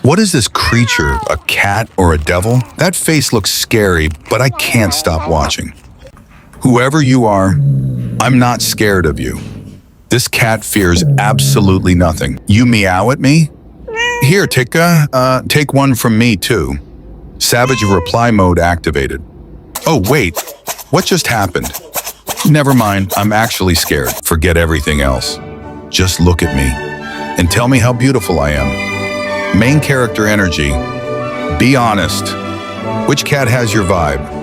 What is this creature? A cat or a devil? That face looks scary, but I can't stop watching. Whoever you are, I'm not scared of you. This cat fears absolutely nothing. You meow at me? Here, kitten, take one from me too. Savage reply mode activated. Oh, wait, what just happened? Never mind, I'm actually scared. Forget everything else. Just look at me and tell me how beautiful I am. Main character energy. Be honest. Which cat has your vibe?